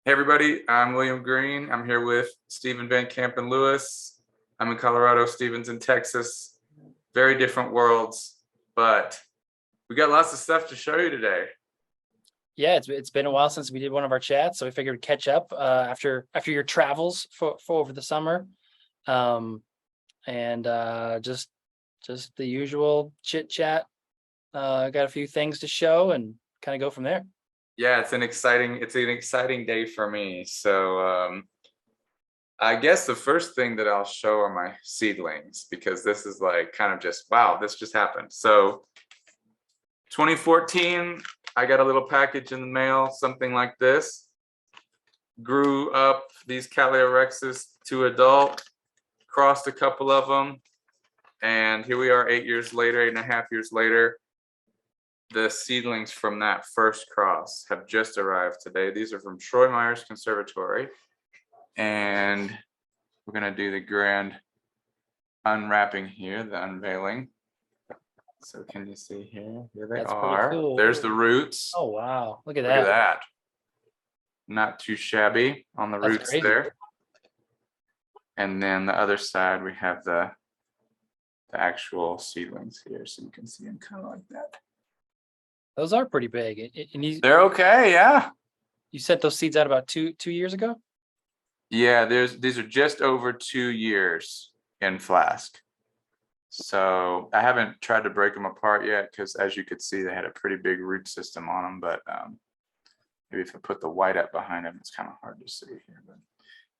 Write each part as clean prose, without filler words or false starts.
Hey everybody, I'm William Green. I'm here with Stephen Van Kampen Lewis. I'm in Colorado, Stephen's in Texas. Very different worlds, but we got lots of stuff to show you today. Yeah, it's been a while since we did one of our chats, so we figured we'd catch up after your travels for over the summer, and just the usual chit chat. Got a few things to show and kind of go from there. Yeah, it's an exciting day for me. So I guess the first thing that I'll show are my seedlings because this is like kind of just wow, this just happened. So 2014, I got a little package in the mail, something like this. Grew up these Cattleya rexes to adult, crossed a couple of them, and here we are 8 years later, 8.5 years later. The seedlings from that first cross have just arrived today. These are from Meyers Conservatory, and we're gonna do the grand unwrapping here, the unveiling. So can you see here? Here they That's are. pretty cool. There's the roots. Oh wow, look at Look at that. that. Not too shabby on the That's roots crazy. there. And then the other side, we have the actual seedlings here, so you can see them kind of like that. Those are pretty big. And They're okay, yeah. you sent those seeds out about two years ago? Yeah, these are just over 2 years in flask. So I haven't tried to break them apart yet because, as you could see, they had a pretty big root system on them. But maybe if I put the white up behind them, it's kind of hard to see here. But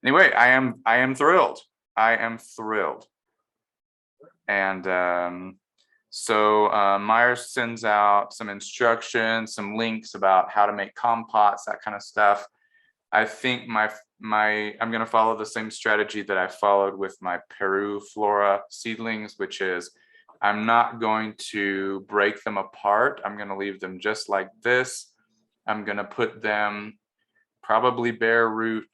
anyway, I am thrilled. I am thrilled. And so Meyers sends out some instructions, some links about how to make compots, that kind of stuff. I think I'm going to follow the same strategy that I followed with my Peru flora seedlings, which is I'm not going to break them apart. I'm going to leave them just like this. I'm going to put them probably bare root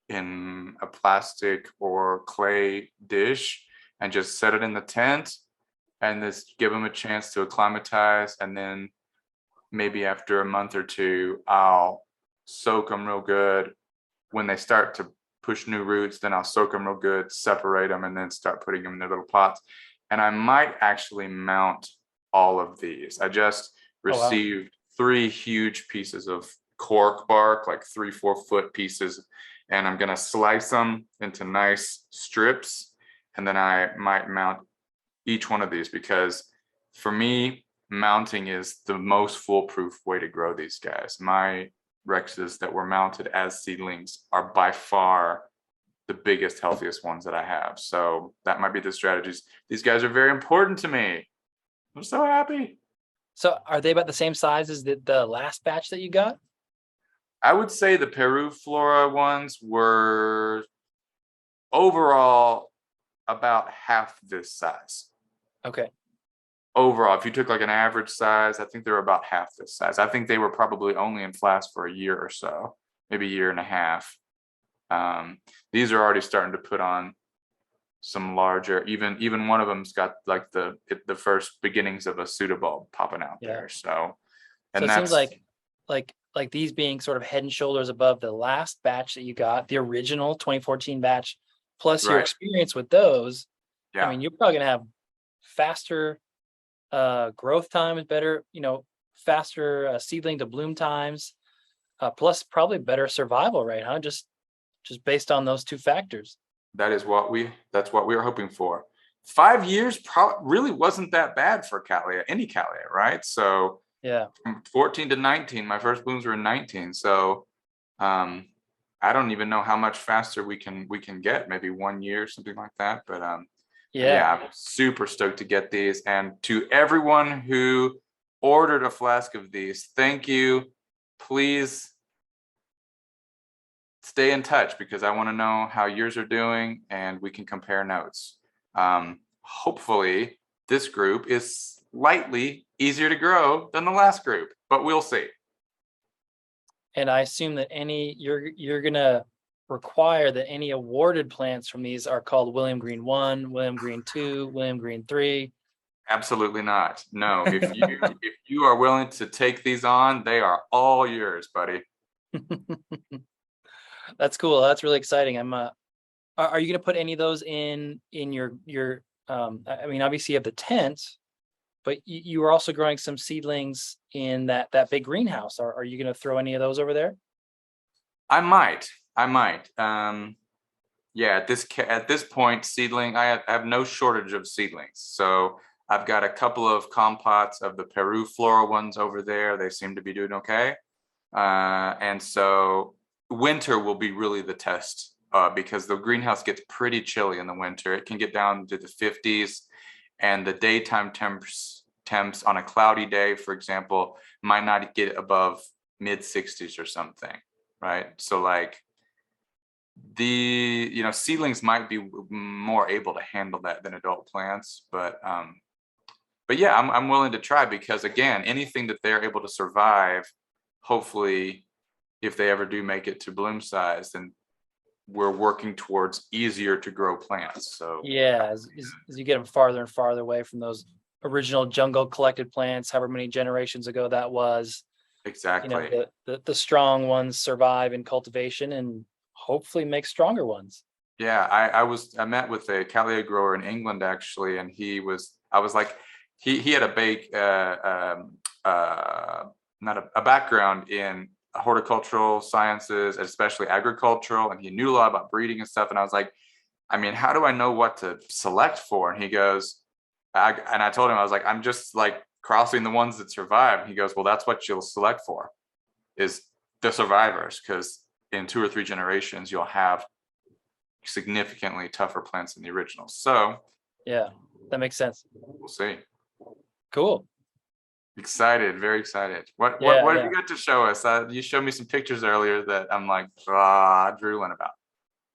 in a plastic or clay dish and just set it in the tent and just give them a chance to acclimatize. And then maybe after a month or two, I'll soak them real good. When they start to push new roots, then I'll soak them real good, separate them, and then start putting them in their little pots. And I might actually mount all of these. I just Oh wow. received 3 huge pieces of cork bark, like 3-4 foot pieces, and I'm gonna slice them into nice strips, and then I might mount each one of these because for me, mounting is the most foolproof way to grow these guys. My Rexes that were mounted as seedlings are by far the biggest, healthiest ones that I have. So that might be the strategies. These guys are very important to me. I'm so happy. So are they about the same size as the last batch that you got? I would say the Peru flora ones were overall about half this size. Okay. Overall, if you took like an average size, I think they were about half this size. I think they were probably only in flask for a year or so, maybe a year and a half. These are already starting to put on some larger, even one of them's got like the first beginnings of a pseudobulb popping out there. So, So and it seems that's like these being sort of head and shoulders above the last batch that you got, the original 2014 batch, plus your right. experience with those. I Yeah, mean, you're probably gonna have faster growth times, better, faster seedling to bloom times, plus probably better survival rate, huh? Just based on those two factors. that's what we were hoping for. 5 years really wasn't that bad for Cattleya, any Cattleya, right? So Yeah. from 14 to 19, my first blooms were in 19. So I don't even know how much faster we can get, maybe 1 year, something like that. But Yeah. yeah, I'm super stoked to get these. And to everyone who ordered a flask of these, thank you. Please stay in touch because I want to know how yours are doing and we can compare notes. Hopefully, this group is slightly easier to grow than the last group, but we'll see. And I assume that you're gonna require that any awarded plants from these are called William Green 1, William Green 2, William Green 3. Absolutely not. No, if you are willing to take these on, they are all yours, buddy. That's cool. That's really exciting. Are you going to put any of those in your I mean, obviously you have the tent, but you are also growing some seedlings in that big greenhouse. Are you going to throw any of those over there? I might. Yeah, at this point, I have no shortage of seedlings. So I've got a couple of compots of the Peru floral ones over there. They seem to be doing okay. And so winter will be really the test, because the greenhouse gets pretty chilly in the winter. It can get down to the 50s, and the daytime temps on a cloudy day, for example, might not get above mid 60s or something, right? So like seedlings might be more able to handle that than adult plants, but yeah, I'm willing to try, because again, anything that they're able to survive, hopefully, if they ever do make it to bloom size, then we're working towards easier to grow plants. So Yeah, as you get them farther and farther away from those original jungle collected plants, however many generations ago that was, exactly. the strong ones survive in cultivation and hopefully make stronger ones. Yeah, I met with a Cattleya grower in England actually, and I was like, he had a big not a background in horticultural sciences, especially agricultural, and he knew a lot about breeding and stuff. And I was like, I mean, how do I know what to select for? And he goes, and I told him, I was like, I'm just like crossing the ones that survive. And he goes, well, that's what you'll select for, is the survivors, because in 2 or 3 generations you'll have significantly tougher plants than the originals. So Yeah, that makes sense. we'll see. Cool. Excited, very excited. Yeah, What have yeah. you got to show us? You showed me some pictures earlier that I'm like drooling about.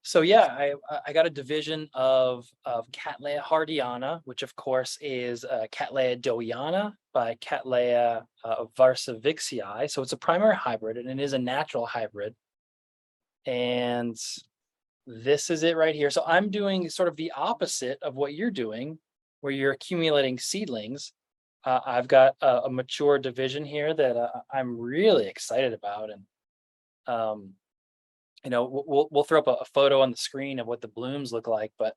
So yeah, I got a division of Cattleya hardyana, which of course is Cattleya dowiana by Cattleya varsavixii. So it's a primary hybrid and it is a natural hybrid. And this is it right here. So I'm doing sort of the opposite of what you're doing, where you're accumulating seedlings. I've got a mature division here that I'm really excited about, and um, we'll throw up a photo on the screen of what the blooms look like. But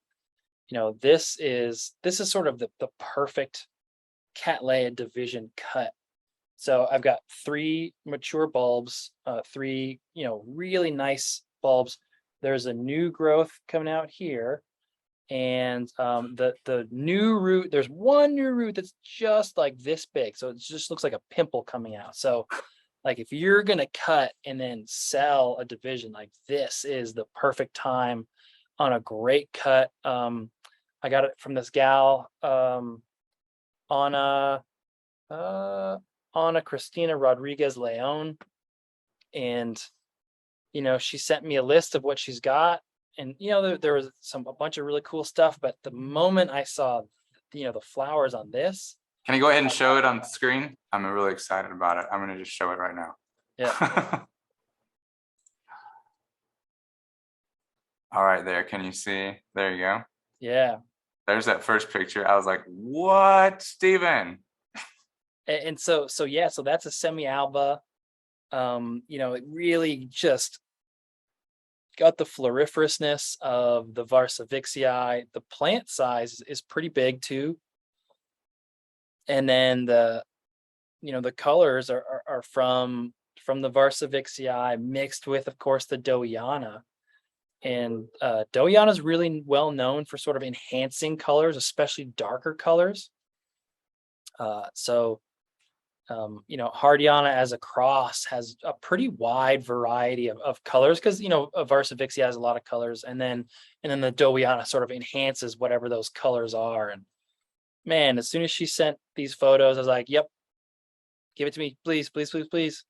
this is sort of the perfect Cattleya division cut. So I've got 3 mature bulbs, 3 really nice bulbs. There's a new growth coming out here, and the new root. There's one new root that's just like this big, so it just looks like a pimple coming out. So, like if you're gonna cut and then sell a division, like this is the perfect time on a great cut. I got it from this gal, on a Christina Rodriguez Leon, and she sent me a list of what she's got, and there was a bunch of really cool stuff. But the moment I saw, the flowers on this, Can you go ahead and show it on the screen? I'm really excited about it. I'm gonna just show it right now. yeah, All right, there. Can you see? There you go. yeah, There's that first picture. I was like, what, Steven? and so yeah, so that's a semi-alba. It really just got the floriferousness of the varsavixii. The plant size is pretty big too, and then the colors are from the varsavixii mixed with, of course, the dowiana. And dowiana is really well known for sort of enhancing colors, especially darker colors. Hardyana as a cross has a pretty wide variety of colors, because varsavixia has a lot of colors, and then the dowiana sort of enhances whatever those colors are. And man, as soon as she sent these photos, I was like, yep, give it to me, please, please, please, please.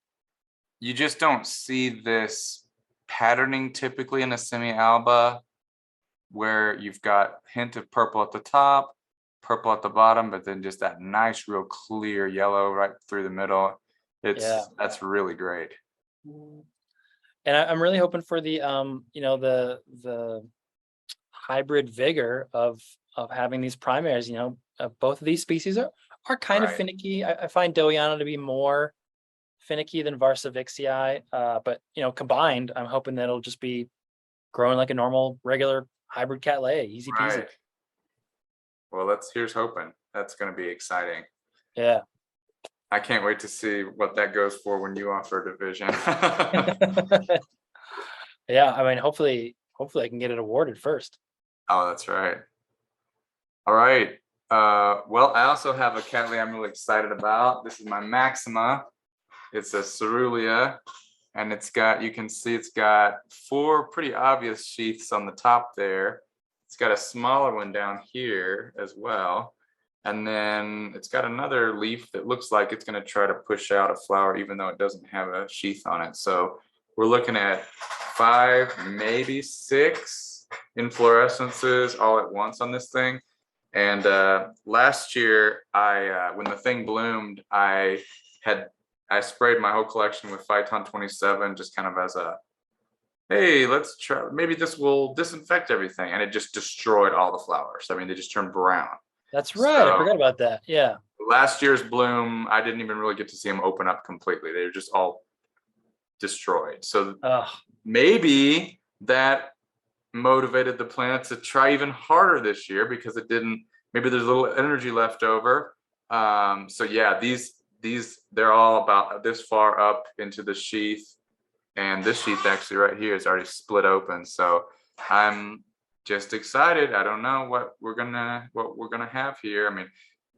You just don't see this patterning typically in a semi-alba, where you've got a hint of purple at the top, purple at the bottom, but then just that nice, real clear yellow right through the middle. Yeah. That's really great. And I'm really hoping for the hybrid vigor of having these primaries. Both of these species are kind of Right. finicky. I find dowiana to be more finicky than Varsavixii. But combined, I'm hoping that it'll just be growing like a normal, regular hybrid Cattleya, easy peasy. Right. Well, here's hoping. That's going to be exciting. Yeah. I can't wait to see what that goes for when you offer a division. Yeah, I mean, hopefully I can get it awarded first. Oh, that's right. All right. Well, I also have a Cattleya I'm really excited about. This is my Maxima. It's a Cerulea, and you can see it's got 4 pretty obvious sheaths on the top there. It's got a smaller one down here as well. And then it's got another leaf that looks like it's going to try to push out a flower, even though it doesn't have a sheath on it. So we're looking at 5, maybe 6 inflorescences all at once on this thing. And last year, when the thing bloomed, I sprayed my whole collection with Phyton 27, just kind of as a, hey, let's try, maybe this will disinfect everything. And it just destroyed all the flowers. I mean, they just turned brown. That's right. So, I forgot about that. Yeah. Last year's bloom, I didn't even really get to see them open up completely. They were just all destroyed. So maybe that motivated the plant to try even harder this year because maybe there's a little energy left over. So yeah, these they're all about this far up into the sheath, and this sheath actually right here is already split open. So I'm just excited. I don't know what we're gonna have here. I mean,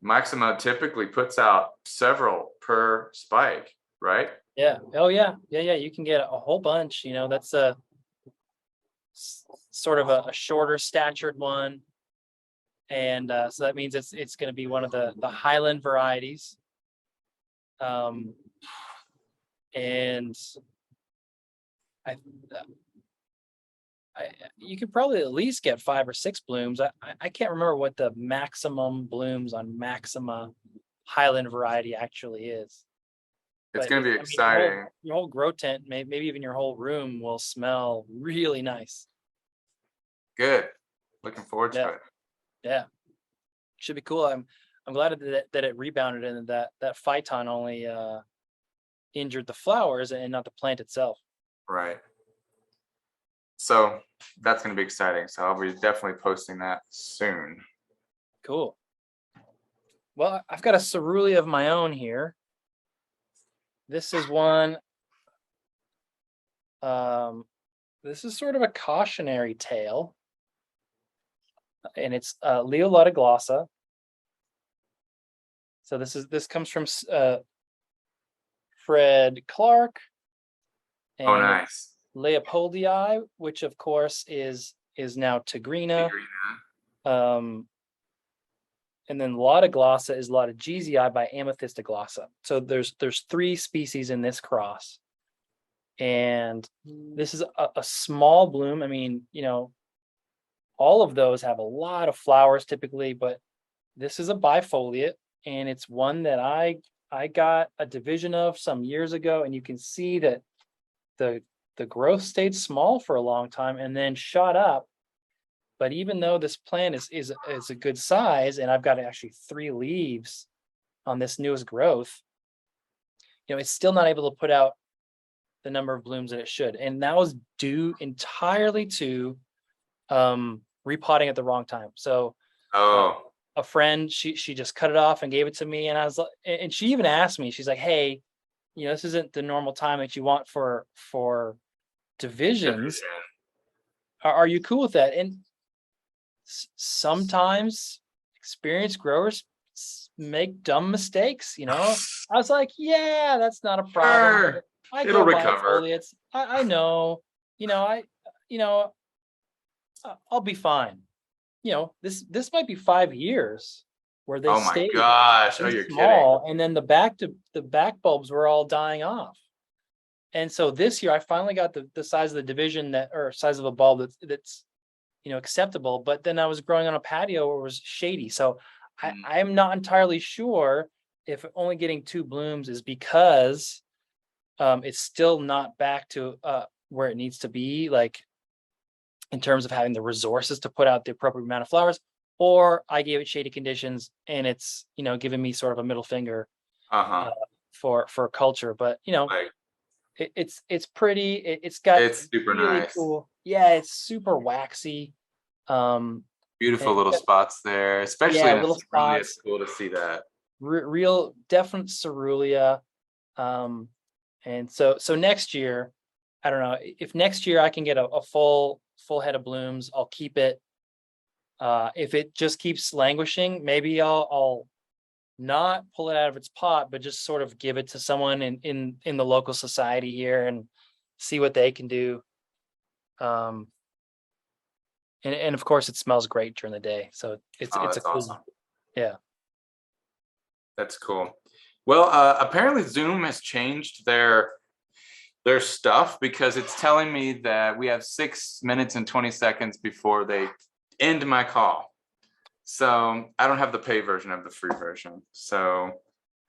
Maxima typically puts out several per spike, right? Yeah. Oh yeah. Yeah. You can get a whole bunch. That's a sort of a shorter statured one, and so that means it's going to be one of the highland varieties. And you could probably at least get 5 or 6 blooms. I can't remember what the maximum blooms on Maxima Highland variety actually is. It's going to be exciting. Your whole grow tent, maybe even your whole room, will smell really nice. Good. Looking forward to it. Yeah, should be cool. I'm glad that it rebounded and that Phyton only injured the flowers and not the plant itself. Right. So that's going to be exciting. So I'll be definitely posting that soon. Cool. Well, I've got a Cerulea of my own here. This is one. This is sort of a cautionary tale, and it's Leoloddiglossa. So this comes from Fred Clark. And oh, nice. Leopoldii, which of course is now Tigrina. And then Leoloddiglossa is Leoloddiglossa by Amethystoglossa. So there's 3 species in this cross. And this is a small bloom. I mean, all of those have a lot of flowers typically, but this is a bifoliate, and it's one that I got a division of some years ago, and you can see that the growth stayed small for a long time and then shot up. But even though this plant is a good size, and I've got actually 3 leaves on this newest growth, it's still not able to put out the number of blooms that it should. And that was due entirely to repotting at the wrong time. So a friend, she just cut it off and gave it to me, and I was like, and she even asked me, she's like, hey, this isn't the normal time that you want for divisions. Are you cool with that? And sometimes experienced growers make dumb mistakes. I was like, yeah, that's not a problem. Sure. It'll recover. I know, I'll be fine. This might be 5 years where they stayed you're small, kidding. and then the back bulbs were all dying off. And so this year I finally got the size of the division or size of a bulb that's acceptable. But then I was growing on a patio where it was shady. So I'm not entirely sure if only getting 2 blooms is because it's still not back to where it needs to be, like in terms of having the resources to put out the appropriate amount of flowers, or I gave it shady conditions and it's giving me sort of a middle finger for culture. But Like, it's pretty. It's got it's super really nice. cool. Yeah, it's super waxy. Um, and Beautiful it's little got, spots there, especially yeah, in a little Cerulea. It's spots. cool to see that. Real definite Cerulea. Um, and so next year, I don't know if next year I can get a full head of blooms. I'll keep it. If it just keeps languishing, maybe I'll not pull it out of its pot, but just sort of give it to someone in the local society here and see what they can do. Um, and of course, it smells great during the day, so Oh, it's a that's cool awesome. one. Yeah. That's cool. Well, apparently Zoom has changed their stuff because it's telling me that we have 6 minutes and 20 seconds before they end my call. So I don't have the pay version of the free version. So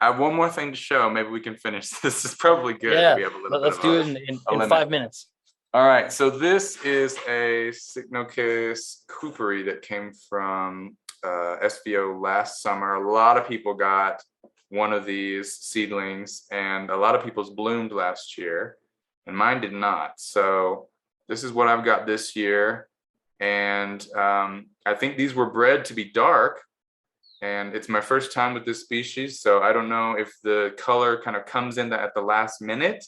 I have one more thing to show. Maybe we can finish. This is probably good that Yeah. we have a little bit Let's of do it a in limit. 5 minutes. All right. So this is a Cycnoches cooperi that came from SVO last summer. A lot of people got one of these seedlings, and a lot of people's bloomed last year, and mine did not. So this is what I've got this year. And I think these were bred to be dark, and it's my first time with this species, so I don't know if the color kind of comes in at the last minute.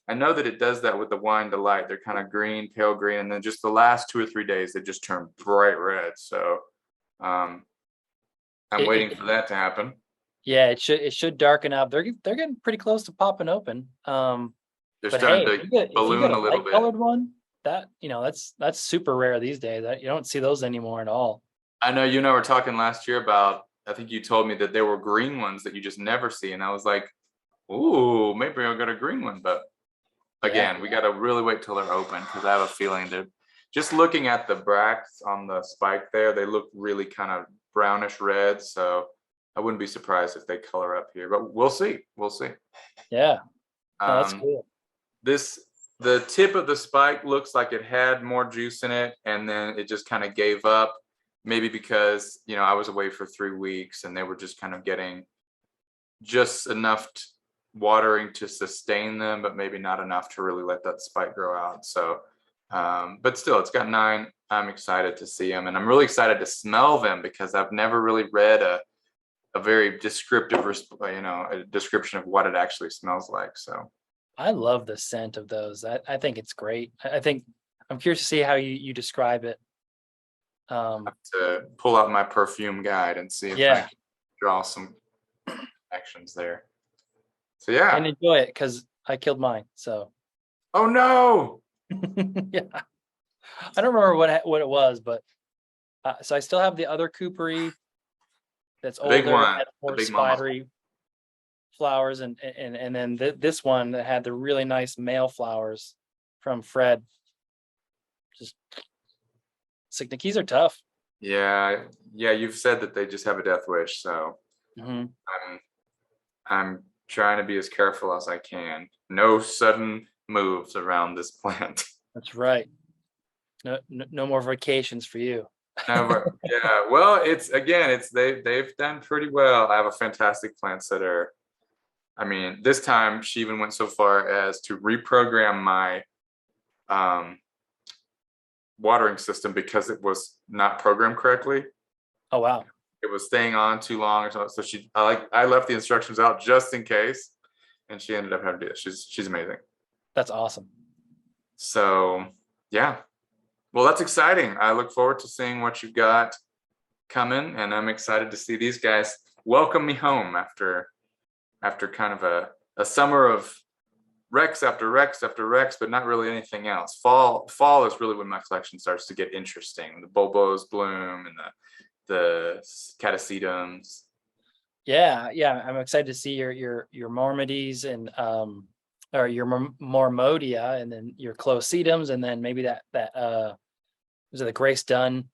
I know that it does that with the wine delight. They're kind of green, pale green, and then just the last 2 or 3 days they just turn bright red. So um, I'm It, waiting for that to happen. yeah, it should darken up. They're getting pretty close to popping open. They're But starting hey, to if you get balloon a a little light bit. colored one, that that's super rare these days. That you don't see those anymore at all. I know you and I were talking last year about, I think you told me that there were green ones that you just never see. And I was like, ooh, maybe I'll get a green one. But Yeah. again, we got to really wait till they're open because I have a feeling that just looking at the bracts on the spike there, they look really kind of brownish red. So I wouldn't be surprised if they color up here, but we'll see. We'll see. Yeah. No, that's Um, cool. this the tip of the spike looks like it had more juice in it, and then it just kind of gave up. Maybe because I was away for 3 weeks and they were just kind of getting just enough watering to sustain them, but maybe not enough to really let that spike grow out. So, but still, it's got 9. I'm excited to see them, and I'm really excited to smell them because I've never really read a very descriptive, a description of what it actually smells like. So I love the scent of those. I think it's great. I think I'm curious to see how you describe it. to pull out my perfume guide and see if I Yeah, can draw some actions there. So yeah. and enjoy it because I killed mine. So Oh no. yeah, I don't remember what it was, but so I still have the other cooperi that's The big older, one, had the more big mama. spidery flowers, and then this one that had the really nice male flowers from Fred. Just Cycnoches are tough. Yeah, yeah, you've said that they just have a death wish, so Hmm. I'm I'm trying to be as careful as I can. No sudden moves around this plant. That's right. No more vacations for you. Never. Yeah. Well, they've done pretty well. I have a fantastic plant sitter. I mean, this time she even went so far as to reprogram my um watering system because it was not programmed correctly. Oh wow, It was staying on too long or something. So I left the instructions out just in case, and she ended up having to do it. She's amazing. that's awesome. So yeah, well, that's exciting. I look forward to seeing what you've got coming, and I'm excited to see these guys welcome me home after kind of a summer of Rex after Rex after Rex, but not really anything else. Fall is really when my collection starts to get interesting. The bulbos bloom and the catasetums. Yeah, I'm excited to see your Mormades and or your Mormodia, and then your Closedums, and then maybe that was it the Grace Dunn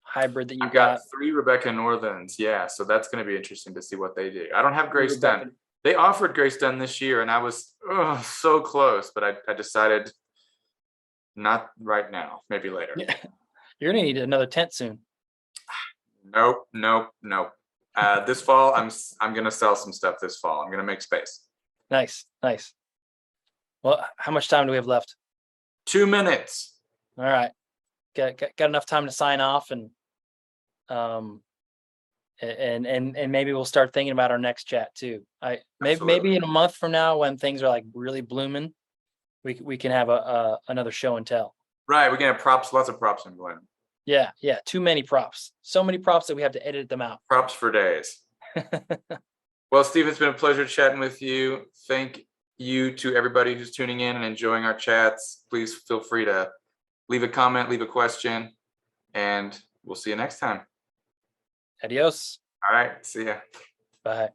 hybrid that you I've got got? 3 Rebecca Northens. Yeah, so that's going to be interesting to see what they do. I don't have Grace Rebecca. Dunn. They offered Grace Dunn this year, and I was so close, but I decided not right now, maybe later. Yeah. You're gonna need another tent soon. Nope, nope, nope. This fall, I'm gonna sell some stuff this fall. I'm gonna make space. Nice, nice. Well, how much time do we have left? 2 minutes. All right, got enough time to sign off, and maybe we'll start thinking about our next chat too. Maybe in a month from now, when things are like really blooming, we can have another show and tell. Right, we can have props, lots of props in Glen. Yeah, too many props. So many props that we have to edit them out. Props for days. Well, Steve, it's been a pleasure chatting with you. Thank you to everybody who's tuning in and enjoying our chats. Please feel free to leave a comment, leave a question, and we'll see you next time. Adios. All right, see ya. Bye.